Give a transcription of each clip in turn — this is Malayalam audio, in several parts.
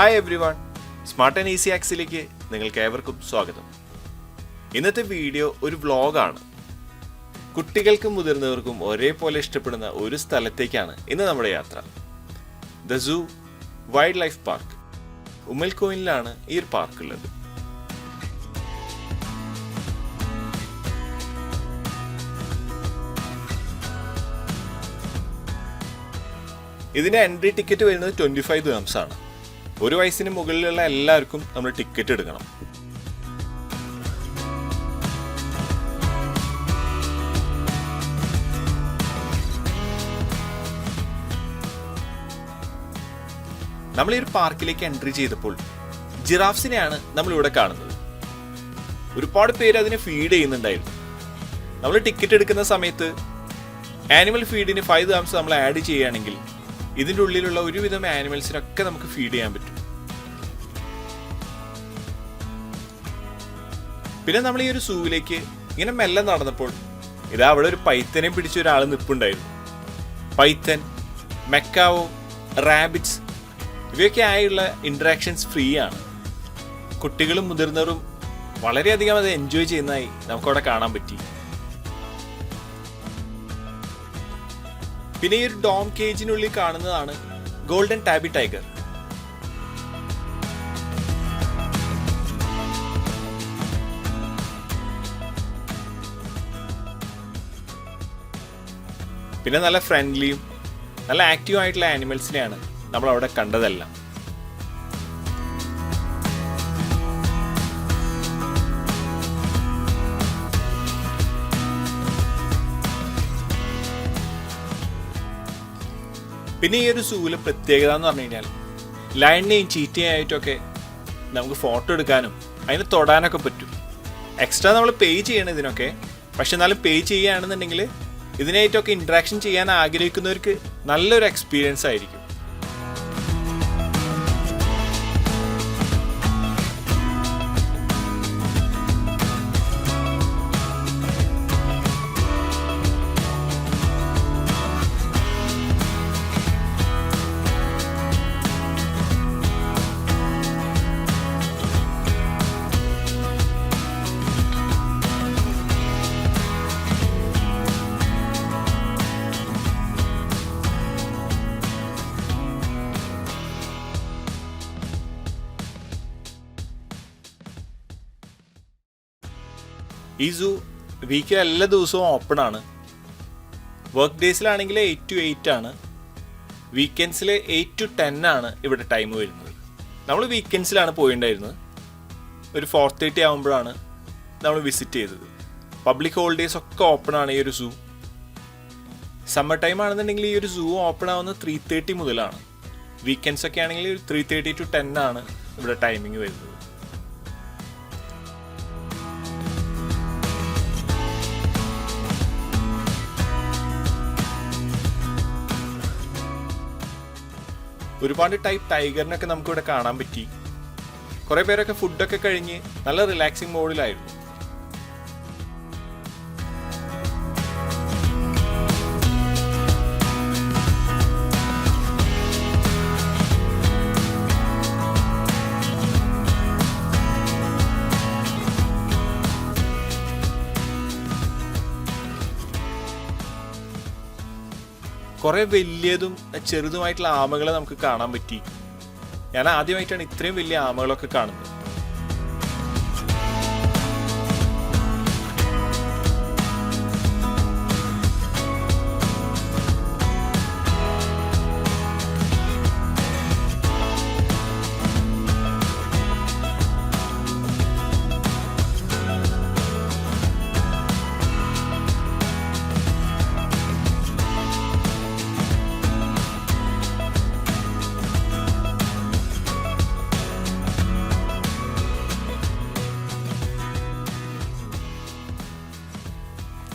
Hi everyone, smart and easy ആക്സിലേക്ക് നിങ്ങൾക്ക് ഏവർക്കും സ്വാഗതം. ഇന്നത്തെ വീഡിയോ ഒരു വ്ളോഗാണ്. കുട്ടികൾക്കും മുതിർന്നവർക്കും ഒരേപോലെ ഇഷ്ടപ്പെടുന്ന ഒരു സ്ഥലത്തേക്കാണ് ഇന്ന് നമ്മുടെ യാത്ര. The zoo wildlife park. ഉമ്മൽകോയിലാണ് ഈ ഒരു പാർക്ക് ഉള്ളത്. ഇതിൻ്റെ എൻട്രി ടിക്കറ്റ് വരുന്നത് 25 dirhams ആണ്. ഒരു വയസ്സിന് മുകളിലുള്ള എല്ലാവർക്കും നമ്മൾ ടിക്കറ്റ് എടുക്കണം. നമ്മൾ ഈ ഒരു പാർക്കിലേക്ക് എൻട്രി ചെയ്തപ്പോൾ ജിറാഫ്സിനെയാണ് നമ്മളിവിടെ കാണുന്നത്. ഒരുപാട് പേര് അതിനെ ഫീഡ് ചെയ്യുന്നുണ്ടായിരുന്നു. നമ്മൾ ടിക്കറ്റ് എടുക്കുന്ന സമയത്ത് ആനിമൽ ഫീഡിന് 5 dirhams നമ്മൾ ആഡ് ചെയ്യുകയാണെങ്കിൽ ഇതിൻ്റെ ഉള്ളിലുള്ള ഒരുവിധം ആനിമൽസിനൊക്കെ നമുക്ക് ഫീഡ് ചെയ്യാൻ പറ്റും. പിന്നെ നമ്മൾ ഈ ഒരു സൂവിലേക്ക് ഇങ്ങനെ മെല്ലെ നടന്നപ്പോൾ ഇതാ അവിടെ ഒരു പൈത്തനെ പിടിച്ച ഒരാൾ നിൽപ്പുണ്ടായിരുന്നു. പൈത്തൻ, മെക്കാവോ, റാബിറ്റ്സ് ഇവയൊക്കെ ആയുള്ള ഇൻട്രാക്ഷൻസ് ഫ്രീ ആണ്. കുട്ടികളും മുതിർന്നവരും വളരെയധികം അത് എൻജോയ് ചെയ്യുന്നതായി നമുക്കവിടെ കാണാൻ പറ്റി. പിന്നെ ഈ ഒരു ഡോം കേജിനുള്ളിൽ കാണുന്നതാണ് ഗോൾഡൻ ടാബി ടൈഗർ. പിന്നെ നല്ല ഫ്രണ്ട്ലിയും നല്ല ആക്റ്റീവ് ആയിട്ടുള്ള ആനിമൽസിനെയാണ് നമ്മൾ അവിടെ കണ്ടതെല്ലാം. പിന്നെ ഈ ഒരു സൂവിലെ പ്രത്യേകത എന്ന് പറഞ്ഞു കഴിഞ്ഞാൽ ലയണിനെയും ചീറ്റയായിട്ടൊക്കെ നമുക്ക് ഫോട്ടോ എടുക്കാനും അതിന് തൊടാനൊക്കെ പറ്റും. എക്സ്ട്രാ നമ്മൾ പേ ചെയ്യണം ഇതിനൊക്കെ. പക്ഷെ എന്നാലും പേ ചെയ്യുകയാണെന്നുണ്ടെങ്കിൽ ഇതിനായിട്ടൊക്കെ ഇൻട്രാക്ഷൻ ചെയ്യാൻ ആഗ്രഹിക്കുന്നവർക്ക് നല്ലൊരു എക്സ്പീരിയൻസ് ആയിരിക്കും. ഈ സൂ വീക്കിൽ എല്ലാ ദിവസവും ഓപ്പൺ ആണ്. വർക്ക് ഡേയ്സിലാണെങ്കിൽ 8 to 8 ആണ്. വീക്കെൻഡ്സിൽ 8 to 10 ആണ് ഇവിടെ ടൈം വരുന്നത്. നമ്മൾ വീക്കെൻഡ്സിലാണ് പോയിട്ടുണ്ടായിരുന്നത്. ഒരു 4:30 ആകുമ്പോഴാണ് നമ്മൾ വിസിറ്റ് ചെയ്തത്. പബ്ലിക് ഹോളിഡേയ്സ് ഒക്കെ ഓപ്പൺ ആണ് ഈ ഒരു സൂ. സമ്മർ ടൈം ആണെന്നുണ്ടെങ്കിൽ ഈ ഒരു സൂ ഓപ്പൺ ആവുന്നത് 3:30 മുതലാണ്. വീക്കെൻഡ്സ് ഒക്കെ ആണെങ്കിൽ 3:30 to 10 ആണ് ഇവിടെ ടൈമിങ് വരുന്നത്. ഒരുപാട് ടൈപ്പ് ടൈഗറിനൊക്കെ നമുക്കിവിടെ കാണാൻ പറ്റി. കുറേ പേരൊക്കെ ഫുഡൊക്കെ കഴിഞ്ഞ് നല്ല റിലാക്സിങ് മോഡിലായിരുന്നു. കുറേ വലിയതും ചെറുതുമായിട്ടുള്ള ആമകളെ നമുക്ക് കാണാൻ പറ്റി. ഞാൻ ആദ്യമായിട്ടാണ് ഇത്രയും വലിയ ആമകളൊക്കെ കാണുന്നത്.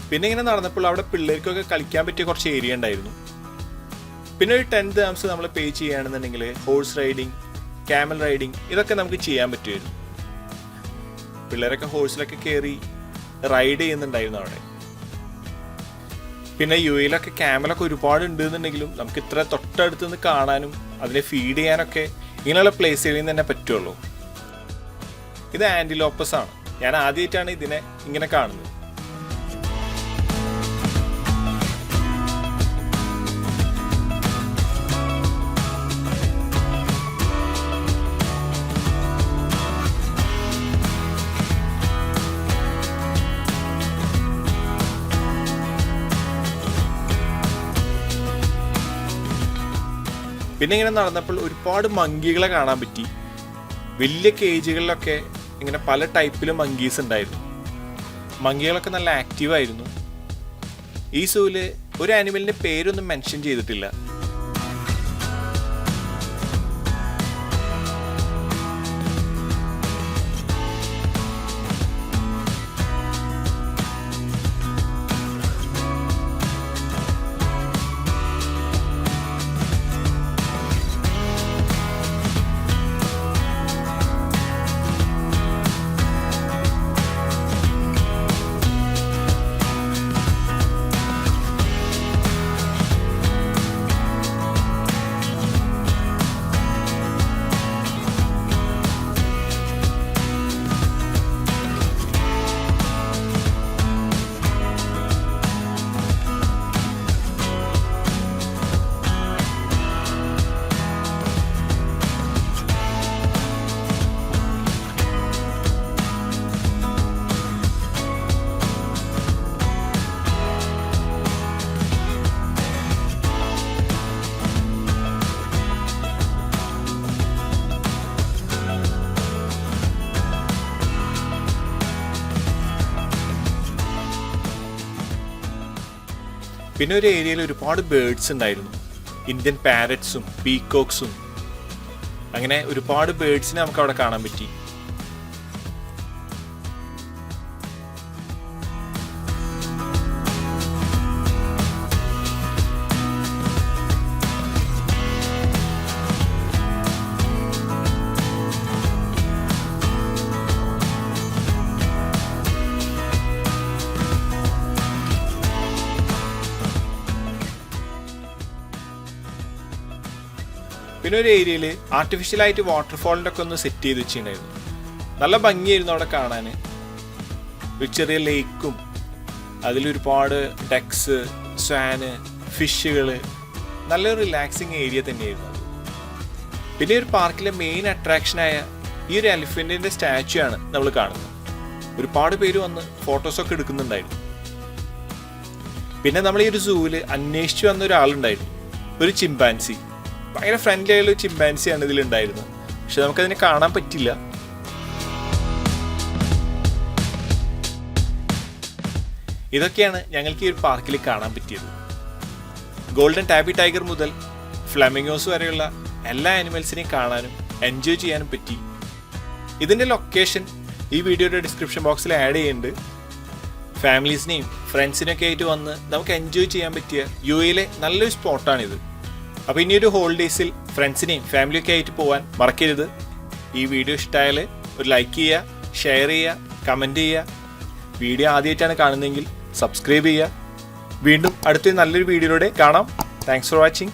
പിന്നെ ഇങ്ങനെ നടന്നപ്പോൾ അവിടെ പിള്ളേർക്കൊക്കെ കളിക്കാൻ പറ്റിയ കുറച്ച് ഏരിയ ഉണ്ടായിരുന്നു. പിന്നെ ഒരു 10 dirhams നമ്മൾ പേ ചെയ്യുകയാണെന്നുണ്ടെങ്കിൽ ഹോഴ്സ് റൈഡിങ്, ക്യാമൽ റൈഡിങ് ഇതൊക്കെ നമുക്ക് ചെയ്യാൻ പറ്റുമായിരുന്നു. പിള്ളേരൊക്കെ ഹോഴ്സിലൊക്കെ കയറി റൈഡ് ചെയ്യുന്നുണ്ടായിരുന്നു അവിടെ. പിന്നെ യു എയിലൊക്കെ ക്യാമലൊക്കെ ഒരുപാട് ഉണ്ട് എന്നുണ്ടെങ്കിലും നമുക്ക് ഇത്ര തൊട്ടടുത്ത് നിന്ന് കാണാനും അതിനെ ഫീഡ് ചെയ്യാനൊക്കെ ഇങ്ങനെയുള്ള പ്ലേസുകളിൽ നിന്ന് തന്നെ പറ്റുള്ളൂ. ഇത് ആൻറ്റിലോപ്പസ് ആണ്. ഞാൻ ആദ്യമായിട്ടാണ് ഇതിനെ ഇങ്ങനെ കാണുന്നത്. പിന്നെ ഇങ്ങനെ നടന്നപ്പോൾ ഒരുപാട് മങ്കികളെ കാണാൻ പറ്റി. വലിയ കേജുകളിലൊക്കെ ഇങ്ങനെ പല ടൈപ്പിലും മങ്കീസ് ഉണ്ടായിരുന്നു. മങ്കികളൊക്കെ നല്ല ആക്റ്റീവായിരുന്നു. ഈ സൂവിൽ ഒരു ആനിമലിൻ്റെ പേരൊന്നും മെൻഷൻ ചെയ്തിട്ടില്ല. പിന്നെ ഒരു ഏരിയയിൽ ഒരുപാട് ബേർഡ്സ് ഉണ്ടായിരുന്നു. ഇന്ത്യൻ പാരറ്റ്സും പീകോക്സും അങ്ങനെ ഒരുപാട് ബേർഡ്സിനെ നമുക്ക് അവിടെ കാണാൻ പറ്റി. പിന്നെ ഒരു ഏരിയയിൽ ആർട്ടിഫിഷ്യലായിട്ട് വാട്ടർഫോളിൻ്റെ ഒക്കെ ഒന്ന് സെറ്റ് ചെയ്ത് വെച്ചിട്ടുണ്ടായിരുന്നു. നല്ല ഭംഗിയായിരുന്നു അവിടെ കാണാൻ. ഒരു ചെറിയ ലേക്കും അതിലൊരുപാട് ഡക്സ്, സ്വാന്, ഫിഷുകൾ, നല്ലൊരു റിലാക്സിങ് ഏരിയ തന്നെയായിരുന്നു അത്. പിന്നെ ഒരു പാർക്കിലെ മെയിൻ അട്രാക്ഷനായ ഈ ഒരു എലിഫൻറ്റിൻ്റെ സ്റ്റാച്ചു ആണ് നമ്മൾ കാണുന്നത്. ഒരുപാട് പേര് വന്ന് ഫോട്ടോസൊക്കെ എടുക്കുന്നുണ്ടായിരുന്നു. പിന്നെ നമ്മൾ ഈ ഒരു സൂവിൽ അന്വേഷിച്ച് വന്ന ഒരാളുണ്ടായിരുന്നു, ഒരു ചിമ്പാൻസി. ഭയങ്കര ഫ്രണ്ട്ലി ആയുള്ള ചിമ്പാൻസിയാണ് ഇതിലുണ്ടായിരുന്നത്. പക്ഷെ നമുക്കതിനെ കാണാൻ പറ്റില്ല. ഇതൊക്കെയാണ് ഞങ്ങൾക്ക് ഈ ഒരു പാർക്കിൽ കാണാൻ പറ്റിയത്. ഗോൾഡൻ ടാബി ടൈഗർ മുതൽ ഫ്ലമിംഗോസ് വരെയുള്ള എല്ലാ ആനിമൽസിനെയും കാണാനും എൻജോയ് ചെയ്യാനും പറ്റി. ഇതിൻ്റെ ലൊക്കേഷൻ ഈ വീഡിയോയുടെ ഡിസ്ക്രിപ്ഷൻ ബോക്സിൽ ആഡ് ചെയ്യുന്നുണ്ട്. ഫാമിലീസിനെയും ഫ്രണ്ട്സിനൊക്കെ ആയിട്ട് വന്ന് നമുക്ക് എൻജോയ് ചെയ്യാൻ പറ്റിയ UAE നല്ലൊരു സ്പോട്ടാണിത്. അപ്പോൾ ഇനിയൊരു ഹോളിഡേയ്സിൽ ഫ്രണ്ട്സിനെയും ഫാമിലിയൊക്കെ ആയിട്ട് പോകാൻ മറക്കരുത്. ഈ വീഡിയോ ഇഷ്ടമായാൽ ഒരു ലൈക്ക് ചെയ്യുക, ഷെയർ ചെയ്യുക, കമൻറ്റ് ചെയ്യുക. വീഡിയോ ആദ്യമായിട്ടാണ് കാണുന്നതെങ്കിൽ സബ്സ്ക്രൈബ് ചെയ്യുക. വീണ്ടും അടുത്തൊരു നല്ലൊരു വീഡിയോയിലൂടെ കാണാം. Thanks for watching.